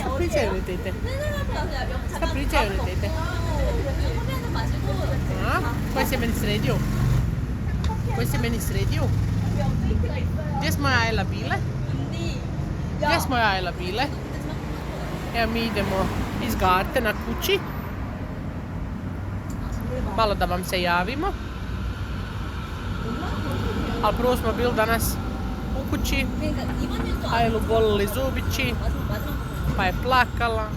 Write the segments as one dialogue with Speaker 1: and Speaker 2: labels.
Speaker 1: Šta pričaju li tete? Šta pričaju li tete? A? Koji si meni sredio? Koji si meni sredio? Gdje smo Ajla bile? Gdje smo Ajla bile? Evo mi idemo iz Gartena kući. Malo da vam se javimo. Ali prvo smo bili danas u kući. Ajlu bolili zubići. Pa je plakala.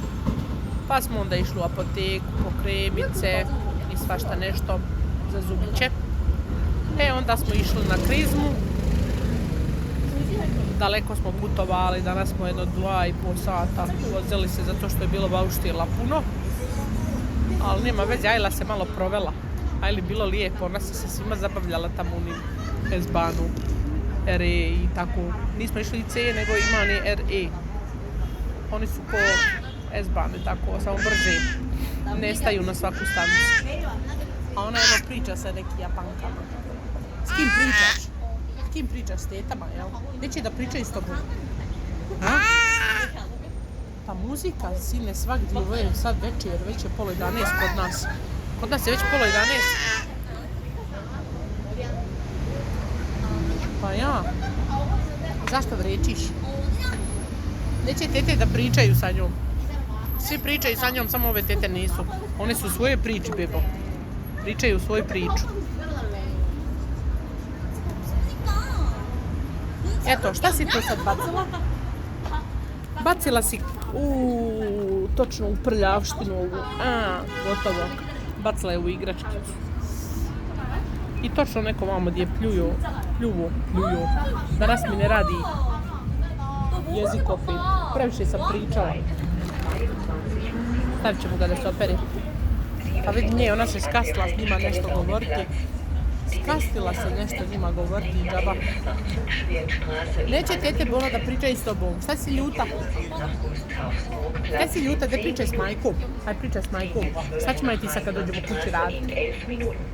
Speaker 1: Pa smo onda išli u apoteku po kremice i svašta nešto za zubiće. Onda smo išli na krizmu. Daleko smo putovali, danas smo jedno 2,5 sata vozili se zato što je bilo bauštila puno. Ali nema veze, Ajla se malo provela. Ajli bilo lijepo, ona se svima zabavljala tamo u S-Bahnu, RE i tako. Nismo išli C, nego ima ni RE. Oni su ko S-Bahnu i tako, samo brže. Nestaju na svaku stanicu. A ona evo priča sa neki Japankama. S kim pričaš? S kim pričaš? S tetama, jel? Neće da pričaju s tobom? A? Pa muzika, sine, svakdje ovo je sad večer, već je 10:30 kod nas. Kod nas je već 10:30. Pa ja. Zašto vrečiš? Neće tete da pričaju sa njom. Svi pričaju sa njom, samo ove tete nisu. One su svoje priče, bebo. Pričaju svoju priču. Eto, šta si tu sad bacila? Bacila si točno u prljavštinu ovu. Gotovo. Bacila je u igračkicu. I točno neko vamo gdje pljuju. Danas mi ne radi jezik opet. Previše sam pričala. Stavit ćemo ga da se opere. Pa vidi nje, ona se skastila s njima nešto govoriti. Skastila se nešto njima govoriti i džaba. Neće tete Bono da pričaju s tobom. Šta si ljuta? Šta si ljuta da pričaj s majkom? Hajde pričaj s majkom. Šta ćemo ti sad kad dođemo kući raditi?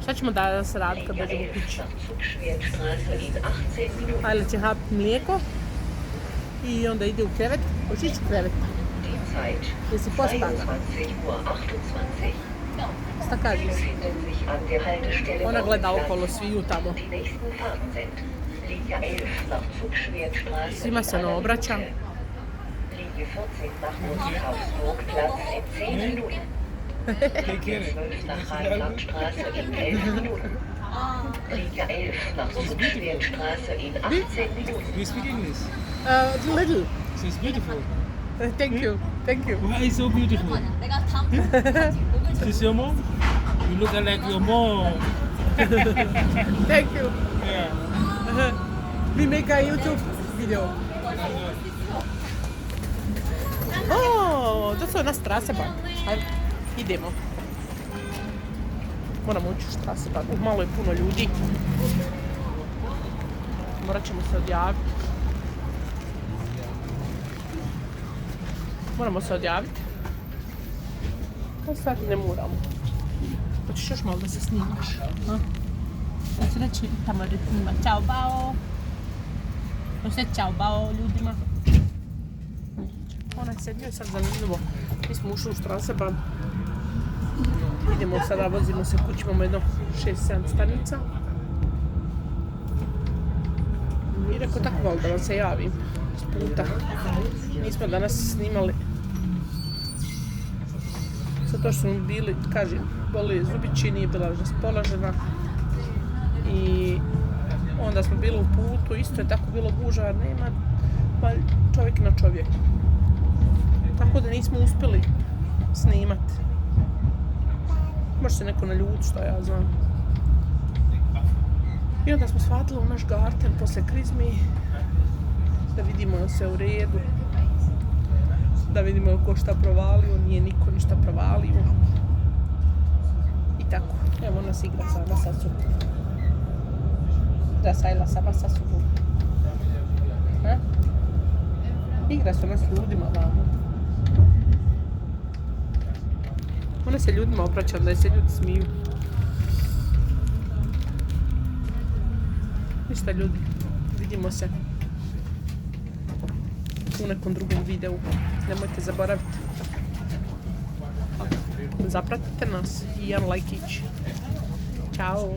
Speaker 1: Šta ćemo danas raditi kad dođemo kući? Ajle će hapiti mlijeko. I onda ide u krevet. Hoćeš ići u krevet? Jesi pospana? Šta kažeš? Ona gleda okolo, sviju tamo. Svima se ne obraća.
Speaker 2: You speak English?
Speaker 1: Little.
Speaker 2: She's beautiful.
Speaker 1: Thank you.
Speaker 2: Why is so beautiful? She's your mom? You look like your mom.
Speaker 1: Thank you.
Speaker 2: Yeah.
Speaker 1: We make a YouTube video. To su ona Straßenbahn. Hajde, idemo. Moramo ući u Straßenbahn. Malo je puno ljudi. Morat ćemo se odjaviti. Moramo se odjaviti. Sad ne moramo. Hoćeš još malo da se snimaš? Da ću reći tamo ljudima čao bao. Hoćeš reći čao bao ljudima. Ona je sednio sad zanimljivo. Mi smo ušli u Straßenbahn. Idemo sada, vozimo se kući, imamo jedno 6-7 stanica. I rekao tako malo da vam se javim s puta. Nismo danas snimali. Zato što smo bili, kažem, boli zubići, nije bila raspoložena. I onda smo bili u putu, isto je tako bilo gužva, nema čovjek na čovjek. Tako da nismo uspjeli snimati. Može se neko naljuti, što ja znam. I onda smo shvatili u naš Garten posle krizmi, da vidimo je sve u redu, da vidimo je ko šta provalio, nije niko ništa provalio. I tako, evo nas igra sama sa sobom. Da sajla sama sa sobom. Igra se ona s ljudima vamo. Ona se ljudima obraća, da je se ljudi smiju. Ništa ljudi, vidimo se u nekom drugom videu. Nemojte zaboraviti. Zapratite nas i jedan lajkić. Ćao!